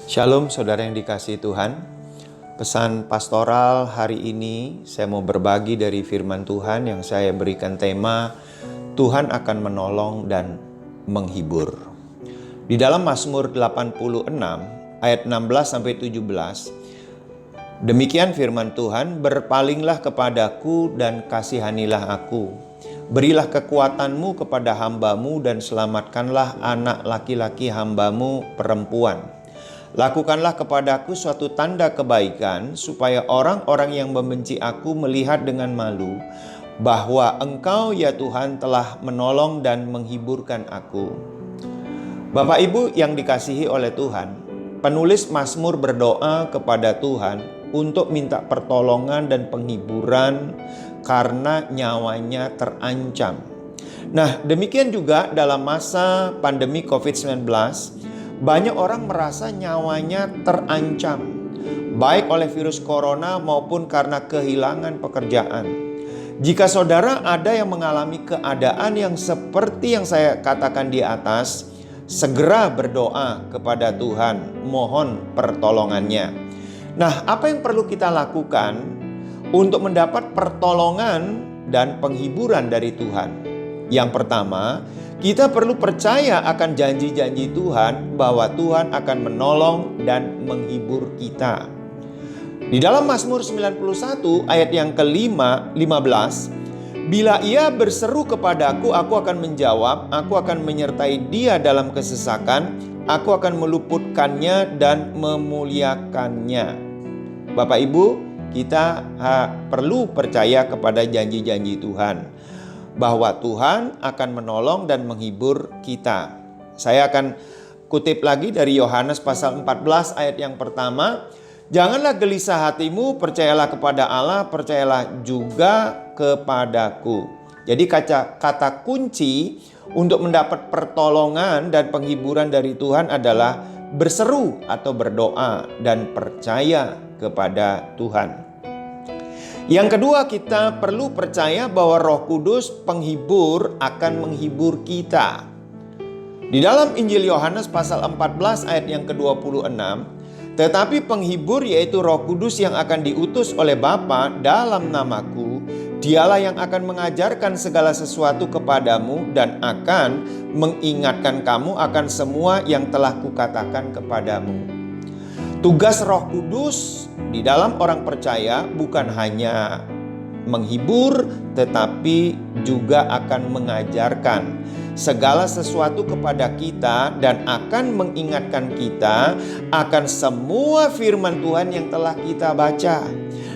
Shalom saudara yang dikasihi Tuhan. Pesan pastoral hari ini saya mau berbagi dari firman Tuhan yang saya berikan tema Tuhan akan menolong dan menghibur. Di dalam Mazmur 86 ayat 16-17, demikian firman Tuhan, berpalinglah kepadaku dan kasihanilah aku. Berilah kekuatanmu kepada hambamu dan selamatkanlah anak laki-laki hambamu perempuan. Lakukanlah kepadaku suatu tanda kebaikan supaya orang-orang yang membenci aku melihat dengan malu bahwa Engkau ya Tuhan telah menolong dan menghiburkan aku. Bapak Ibu yang dikasihi oleh Tuhan, penulis Mazmur berdoa kepada Tuhan untuk minta pertolongan dan penghiburan karena nyawanya terancam. Nah, demikian juga dalam masa pandemi COVID-19, banyak orang merasa nyawanya terancam, baik oleh virus corona maupun karena kehilangan pekerjaan. Jika saudara ada yang mengalami keadaan yang seperti yang saya katakan di atas, segera berdoa kepada Tuhan, mohon pertolongannya. Nah, apa yang perlu kita lakukan untuk mendapat pertolongan dan penghiburan dari Tuhan? Yang pertama, kita perlu percaya akan janji-janji Tuhan bahwa Tuhan akan menolong dan menghibur kita. Di dalam Mazmur 91 ayat yang ke-15, bila ia berseru kepadaku, aku akan menjawab, aku akan menyertai dia dalam kesesakan, aku akan meluputkannya dan memuliakannya. Bapak Ibu, kita perlu percaya kepada janji-janji Tuhan, bahwa Tuhan akan menolong dan menghibur kita. Saya akan kutip lagi dari Yohanes pasal 14 ayat yang pertama. Janganlah gelisah hatimu, percayalah kepada Allah, percayalah juga kepadaku. Jadi kata kunci untuk mendapat pertolongan dan penghiburan dari Tuhan adalah berseru atau berdoa dan percaya kepada Tuhan. Yang kedua, kita perlu percaya bahwa Roh Kudus penghibur akan menghibur kita. Di dalam Injil Yohanes pasal 14 ayat yang ke-26, tetapi penghibur yaitu Roh Kudus yang akan diutus oleh Bapa dalam namaku, dialah yang akan mengajarkan segala sesuatu kepadamu dan akan mengingatkan kamu akan semua yang telah kukatakan kepadamu. Tugas Roh Kudus di dalam orang percaya bukan hanya menghibur, tetapi juga akan mengajarkan segala sesuatu kepada kita dan akan mengingatkan kita akan semua firman Tuhan yang telah kita baca.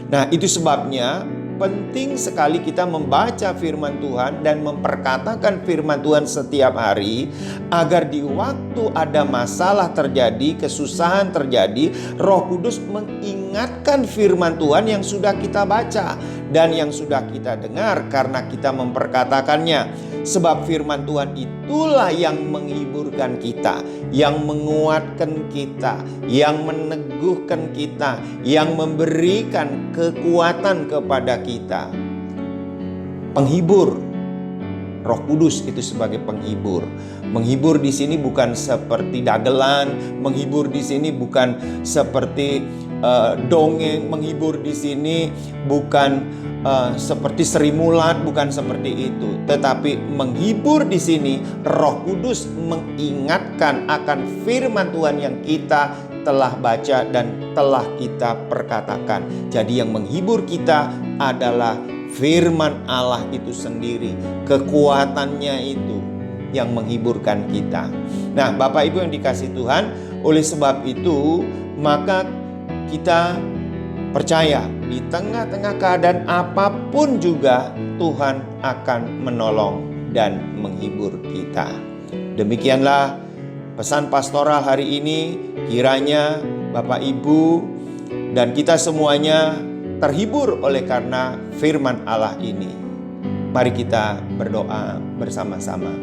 Nah, itu sebabnya penting sekali kita membaca firman Tuhan dan memperkatakan firman Tuhan setiap hari, agar di waktu ada masalah terjadi, kesusahan terjadi, Roh Kudus mengingatkan firman Tuhan yang sudah kita baca dan yang sudah kita dengar karena kita memperkatakannya. Sebab firman Tuhan itulah yang menghiburkan kita, yang menguatkan kita, yang meneguhkan kita, yang memberikan kekuatan kepada kita. Penghibur, Roh Kudus itu sebagai penghibur. Menghibur di sini bukan seperti dagelan, menghibur di sini bukan seperti dongeng, menghibur di sini bukan seperti Sri Mulat, bukan seperti itu. Tetapi menghibur di sini, Roh Kudus mengingatkan akan firman Tuhan yang kita telah baca dan telah kita perkatakan. Jadi yang menghibur kita adalah firman Allah itu sendiri. Kekuatannya itu yang menghiburkan kita. Nah, Bapak Ibu yang dikasihi Tuhan, oleh sebab itu maka kita percaya di tengah-tengah keadaan apapun juga Tuhan akan menolong dan menghibur kita. Demikianlah pesan pastoral hari ini. Kiranya Bapak Ibu dan kita semuanya terhibur oleh karena firman Allah ini. Mari kita berdoa bersama-sama.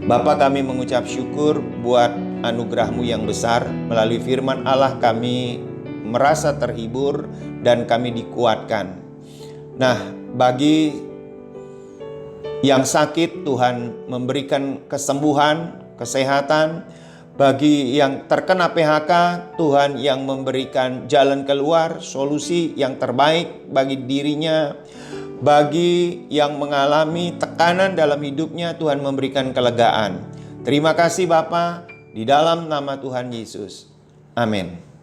Bapa, kami mengucap syukur buat anugerah-Mu yang besar. Melalui firman Allah kami merasa terhibur dan kami dikuatkan. Nah, bagi yang sakit, Tuhan memberikan kesembuhan, kesehatan. Bagi yang terkena PHK, Tuhan yang memberikan jalan keluar, solusi yang terbaik bagi dirinya. Bagi yang mengalami tekanan dalam hidupnya, Tuhan memberikan kelegaan. Terima kasih Bapa, di dalam nama Tuhan Yesus. Amin.